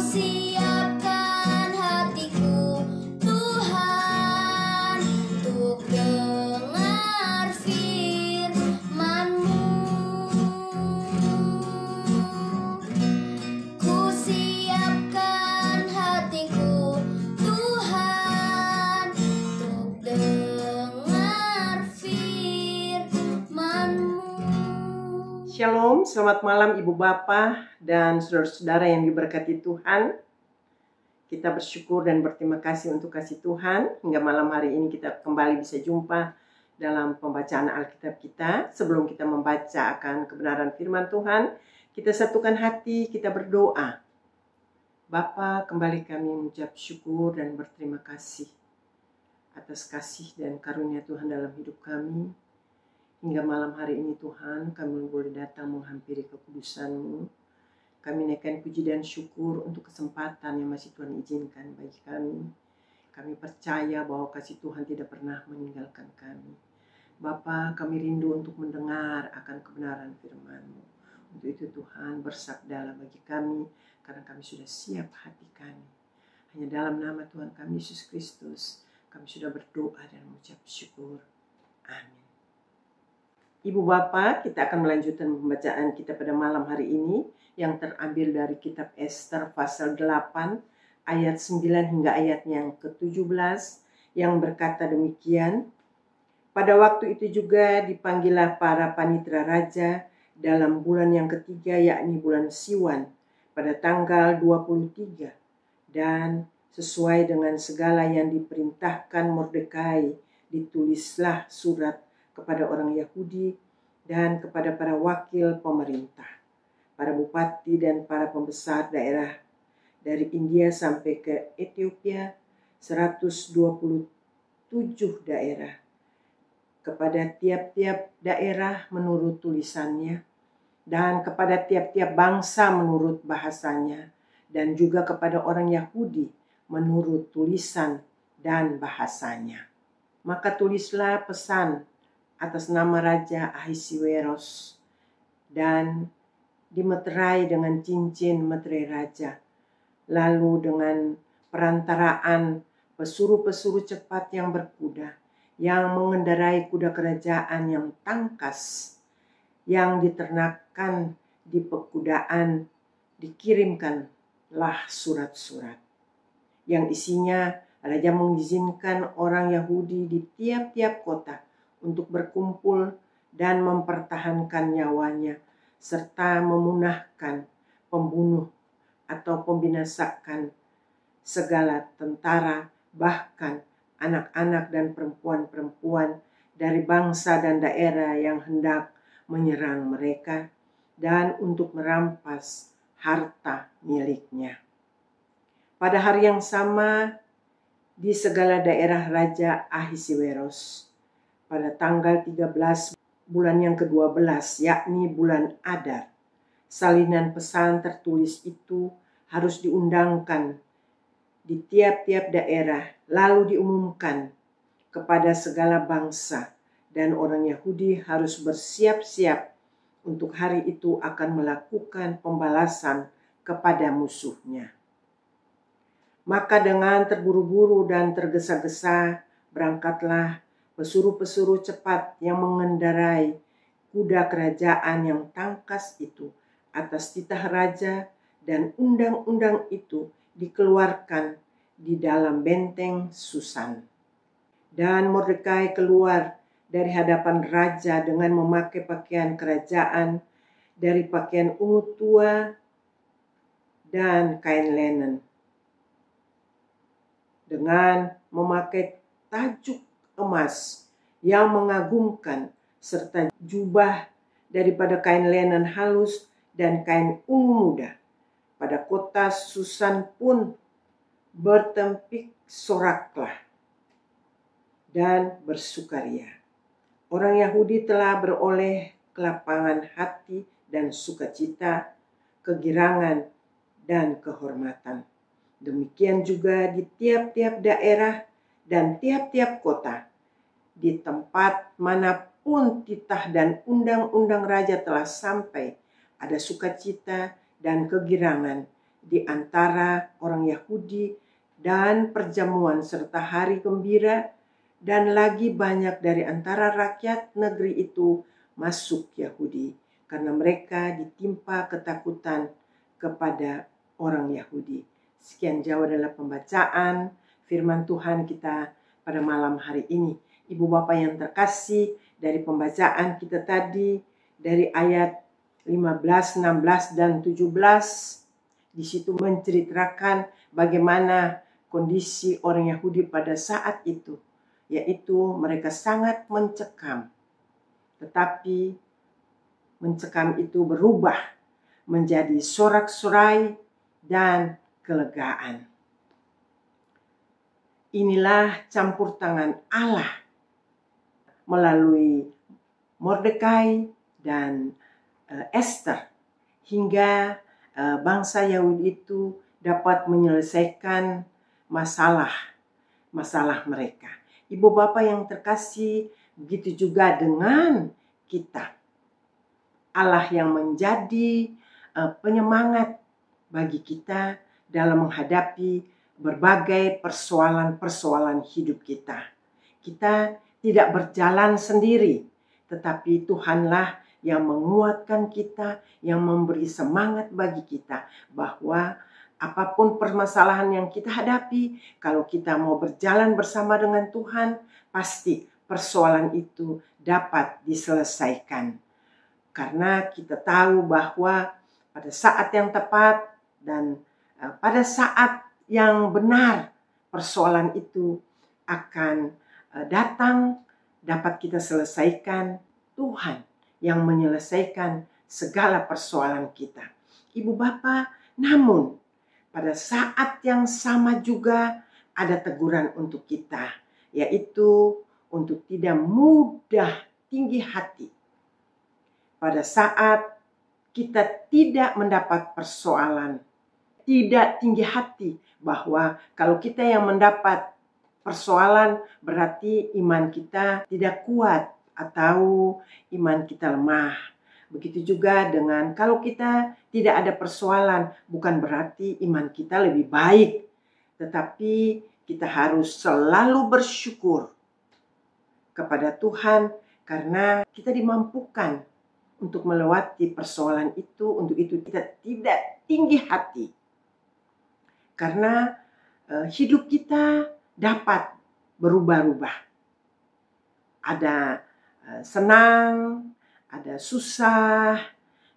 siapkan hatiku Tuhan untuk dengar firman-Mu. Ku siapkan hatiku Tuhan untuk dengar firman-Mu. Shalom, selamat malam Ibu Bapa dan saudara-saudara yang diberkati Tuhan. Kita bersyukur dan berterima kasih untuk kasih Tuhan. Hingga malam hari ini kita kembali bisa jumpa dalam pembacaan Alkitab kita. Sebelum kita membaca akan kebenaran firman Tuhan, kita satukan hati, kita berdoa. Bapa, kembali kami mengucap syukur dan berterima kasih atas kasih dan karunia Tuhan dalam hidup kami. Hingga malam hari ini Tuhan, kami boleh datang menghampiri kekudusan-Mu. Kami naikkan puji dan syukur untuk kesempatan yang masih Tuhan izinkan bagi kami. Kami percaya bahwa kasih Tuhan tidak pernah meninggalkan kami. Bapa, kami rindu untuk mendengar akan kebenaran firman-Mu. Untuk itu Tuhan, bersabdalah bagi kami, karena kami sudah siap hati kami. Hanya dalam nama Tuhan kami Yesus Kristus, kami sudah berdoa dan mengucap syukur. Amin. Ibu Bapa, kita akan melanjutkan pembacaan kita pada malam hari ini yang terambil dari kitab Ester pasal 8 ayat 9 hingga ayat yang ke-17 yang berkata demikian. Pada waktu itu juga dipanggillah para panitera raja dalam bulan yang ketiga, yakni bulan Siwan, pada tanggal 23, dan sesuai dengan segala yang diperintahkan Mordekai, ditulislah surat kepada orang Yahudi dan kepada para wakil pemerintah, para bupati dan para pembesar daerah dari India sampai ke Ethiopia, 127 daerah, kepada tiap-tiap daerah menurut tulisannya, dan kepada tiap-tiap bangsa menurut bahasanya, dan juga kepada orang Yahudi menurut tulisan dan bahasanya. Maka tulislah pesan atas nama Raja Ahasiweros dan dimeterai dengan cincin meterai raja. Lalu dengan perantaraan pesuruh-pesuruh cepat yang berkuda, yang mengendarai kuda kerajaan yang tangkas, yang diternakkan di pekudaan, dikirimkanlah surat-surat yang isinya raja mengizinkan orang Yahudi di tiap-tiap kota untuk berkumpul dan mempertahankan nyawanya, serta memunahkan, pembunuh atau membinasakan segala tentara, bahkan anak-anak dan perempuan-perempuan dari bangsa dan daerah yang hendak menyerang mereka, dan untuk merampas harta miliknya. Pada hari yang sama, di segala daerah Raja Ahasiweros, pada tanggal 13 bulan yang ke-12, yakni bulan Adar, salinan pesan tertulis itu harus diundangkan di tiap-tiap daerah, lalu diumumkan kepada segala bangsa, dan orang Yahudi harus bersiap-siap untuk hari itu akan melakukan pembalasan kepada musuhnya. Maka dengan terburu-buru dan tergesa-gesa berangkatlah pesuruh-pesuruh cepat yang mengendarai kuda kerajaan yang tangkas itu atas titah raja, dan undang-undang itu dikeluarkan di dalam benteng Susan. Dan Mordekai keluar dari hadapan raja dengan memakai pakaian kerajaan dari pakaian ungu tua dan kain linen, dengan memakai tajuk emas yang mengagumkan, serta jubah daripada kain linen halus dan kain ungu muda. Pada kota Susan pun bertempik soraklah dan bersukaria. Orang Yahudi telah beroleh kelapangan hati dan sukacita, kegirangan dan kehormatan. Demikian juga di tiap-tiap daerah dan tiap-tiap kota, di tempat manapun titah dan undang-undang raja telah sampai, ada sukacita dan kegirangan di antara orang Yahudi dan perjamuan serta hari gembira, dan lagi banyak dari antara rakyat negeri itu masuk Yahudi karena mereka ditimpa ketakutan kepada orang Yahudi. Sekian jauh adalah pembacaan firman Tuhan kita pada malam hari ini. Ibu Bapak yang terkasih, dari pembacaan kita tadi dari ayat 15, 16 dan 17, di situ menceritakan bagaimana kondisi orang Yahudi pada saat itu, yaitu mereka sangat mencekam. Tetapi mencekam itu berubah menjadi sorak-sorai dan kelegaan. Inilah campur tangan Allah melalui Mordekai dan Esther, hingga bangsa Yahudi itu dapat menyelesaikan masalah mereka. Ibu Bapak yang terkasih, begitu juga dengan kita. Allah yang menjadi penyemangat bagi kita dalam menghadapi berbagai persoalan-persoalan hidup kita. Kita tidak berjalan sendiri, tetapi Tuhanlah yang menguatkan kita, yang memberi semangat bagi kita bahwa apapun permasalahan yang kita hadapi, kalau kita mau berjalan bersama dengan Tuhan, pasti persoalan itu dapat diselesaikan. Karena kita tahu bahwa pada saat yang tepat dan pada saat yang benar, persoalan itu akan datang, dapat kita selesaikan. Tuhan yang menyelesaikan segala persoalan kita. Ibu Bapak, namun pada saat yang sama juga ada teguran untuk kita, yaitu untuk tidak mudah tinggi hati. Pada saat kita tidak mendapat persoalan, tidak tinggi hati bahwa kalau kita yang mendapat persoalan berarti iman kita tidak kuat atau iman kita lemah. Begitu juga dengan kalau kita tidak ada persoalan, bukan berarti iman kita lebih baik. Tetapi kita harus selalu bersyukur kepada Tuhan karena kita dimampukan untuk melewati persoalan itu. Untuk itu kita tidak tinggi hati. Karena hidup kita dapat berubah-ubah. Ada senang, ada susah,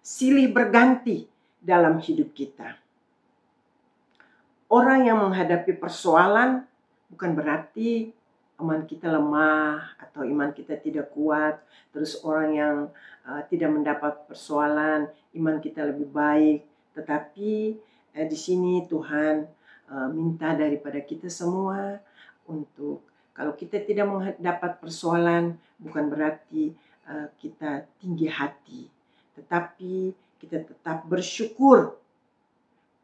silih berganti dalam hidup kita. Orang yang menghadapi persoalan bukan berarti iman kita lemah atau iman kita tidak kuat. Terus orang yang tidak mendapat persoalan, iman kita lebih baik. Tetapi di sini Tuhan minta daripada kita semua untuk kalau kita tidak mendapat persoalan, bukan berarti kita tinggi hati, tetapi kita tetap bersyukur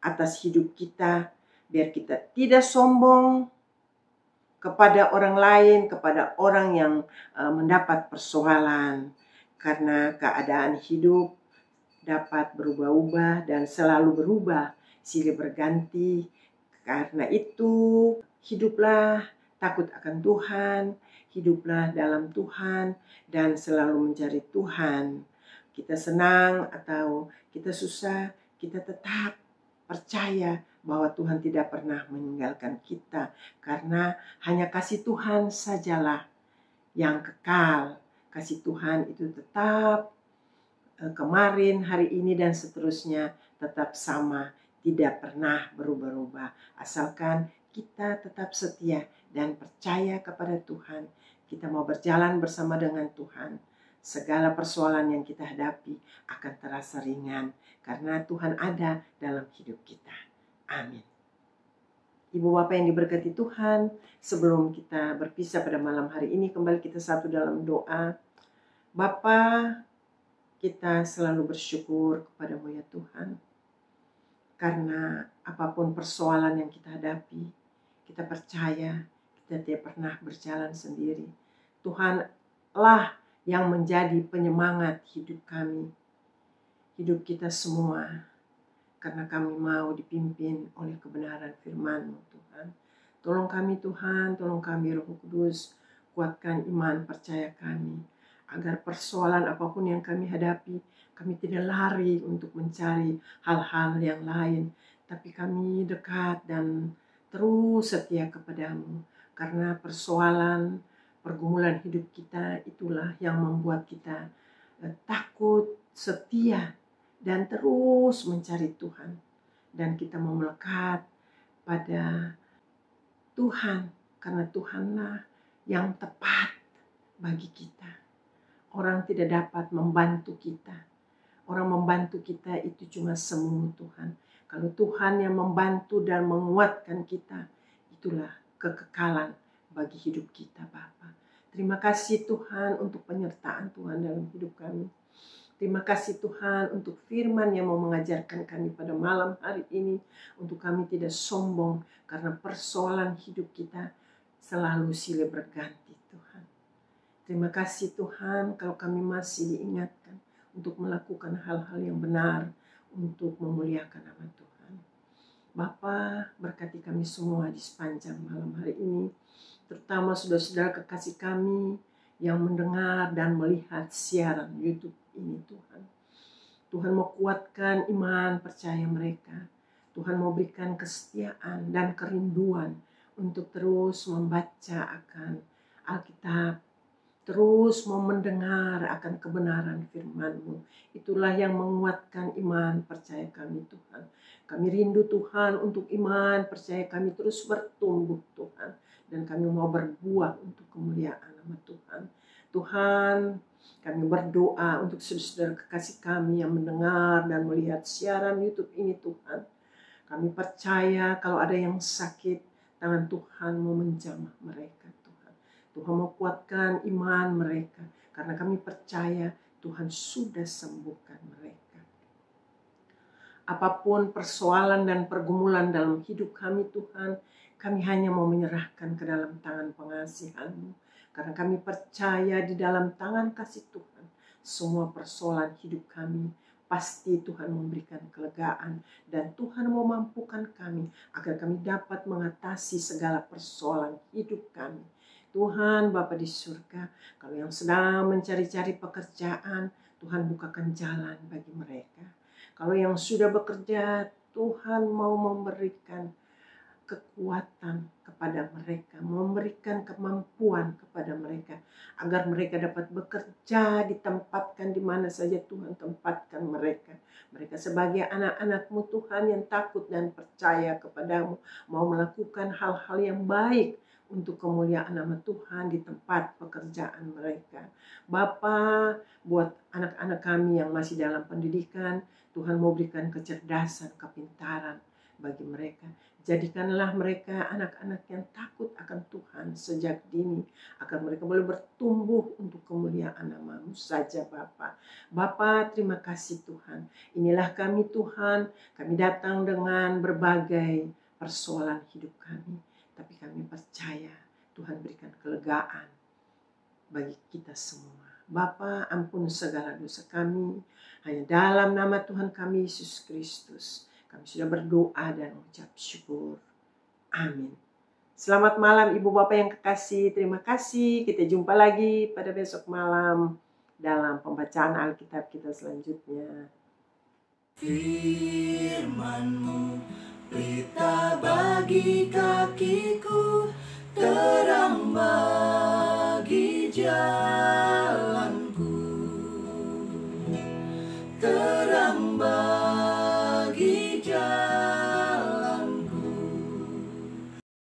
atas hidup kita, biar kita tidak sombong kepada orang lain, kepada orang yang mendapat persoalan, karena keadaan hidup dapat berubah-ubah dan selalu berubah, silih berganti. Karena itu, hiduplah takut akan Tuhan, hiduplah dalam Tuhan, dan selalu mencari Tuhan. Kita senang atau kita susah, kita tetap percaya bahwa Tuhan tidak pernah meninggalkan kita. Karena hanya kasih Tuhan sajalah yang kekal. Kasih Tuhan itu tetap kemarin, hari ini, dan seterusnya tetap sama. Tidak pernah berubah-ubah. Asalkan kita tetap setia dan percaya kepada Tuhan. Kita mau berjalan bersama dengan Tuhan. Segala persoalan yang kita hadapi akan terasa ringan. Karena Tuhan ada dalam hidup kita. Amin. Ibu Bapak yang diberkati Tuhan, sebelum kita berpisah pada malam hari ini, kembali kita satu dalam doa. Bapa, kita selalu bersyukur kepadamu ya Tuhan. Karena apapun persoalan yang kita hadapi, kita percaya kita tidak pernah berjalan sendiri. Tuhanlah yang menjadi penyemangat hidup kami, hidup kita semua. karena kami mau dipimpin oleh kebenaran firman-Mu Tuhan. Tolong kami Tuhan, tolong kami Roh Kudus, kuatkan iman percaya kami, agar persoalan apapun yang kami hadapi, kami tidak lari untuk mencari hal-hal yang lain, tapi kami dekat dan terus setia kepadamu, karena persoalan, pergumulan hidup kita itulah yang membuat kita takut, setia, dan terus mencari Tuhan. Dan kita mau melekat pada Tuhan, karena Tuhanlah yang tepat bagi kita. Orang tidak dapat membantu kita. Orang membantu kita itu cuma semu Tuhan. Kalau Tuhan yang membantu dan menguatkan kita, itulah kekekalan bagi hidup kita Bapa. Terima kasih Tuhan untuk penyertaan Tuhan dalam hidup kami. Terima kasih Tuhan untuk firman yang mau mengajarkan kami pada malam hari ini. Untuk kami tidak sombong karena persoalan hidup kita selalu silih berganti Tuhan. Terima kasih Tuhan kalau kami masih diingatkan untuk melakukan hal-hal yang benar untuk memuliakan nama Tuhan. Bapa, berkati kami semua di sepanjang malam hari ini. Terutama saudara-saudara kekasih kami yang mendengar dan melihat siaran YouTube ini Tuhan. Tuhan mau kuatkan iman percaya mereka. Tuhan mau berikan kesetiaan dan kerinduan untuk terus membaca akan Alkitab, terus mau mendengar akan kebenaran firman-Mu. Itulah yang menguatkan iman percaya kami Tuhan. Kami rindu Tuhan untuk iman percaya kami terus bertumbuh Tuhan. Dan kami mau berbuah untuk kemuliaan nama Tuhan. Tuhan, kami berdoa untuk saudara-saudara kekasih kami yang mendengar dan melihat siaran YouTube ini Tuhan. Kami percaya kalau ada yang sakit, tangan Tuhan mau menjamah mereka Tuhan. Tuhan mau kuatkan iman mereka. Karena kami percaya Tuhan sudah sembuhkan mereka. Apapun persoalan dan pergumulan dalam hidup kami Tuhan, kami hanya mau menyerahkan ke dalam tangan pengasihan-Mu. Karena kami percaya di dalam tangan kasih Tuhan, semua persoalan hidup kami, pasti Tuhan memberikan kelegaan. Dan Tuhan mau mampukan kami, agar kami dapat mengatasi segala persoalan hidup kami. Tuhan Bapa di surga, kalau yang sedang mencari-cari pekerjaan, Tuhan bukakan jalan bagi mereka. Kalau yang sudah bekerja, Tuhan mau memberikan kekuatan kepada mereka, memberikan kemampuan kepada mereka, agar mereka dapat bekerja, ditempatkan di mana saja Tuhan tempatkan mereka. Mereka sebagai anak-anak-Mu Tuhan yang takut dan percaya kepadamu, mau melakukan hal-hal yang baik untuk kemuliaan nama Tuhan di tempat pekerjaan mereka. Bapa, buat anak-anak kami yang masih dalam pendidikan, Tuhan mau berikan kecerdasan, kepintaran bagi mereka. Jadikanlah mereka anak-anak yang takut akan Tuhan sejak dini, agar mereka boleh bertumbuh untuk kemuliaan nama-Mu saja Bapa. Bapa, terima kasih Tuhan. Inilah kami Tuhan, kami datang dengan berbagai persoalan hidup kami. Tapi kami percaya Tuhan berikan kelegaan bagi kita semua. Bapa, ampun segala dosa kami, hanya dalam nama Tuhan kami Yesus Kristus. Kami sudah berdoa dan mengucap syukur. Amin. Selamat malam Ibu Bapak yang kekasih. Terima kasih. Kita jumpa lagi pada besok malam dalam pembacaan Alkitab kita selanjutnya. Firman-Mu, pelita bagi kakiku,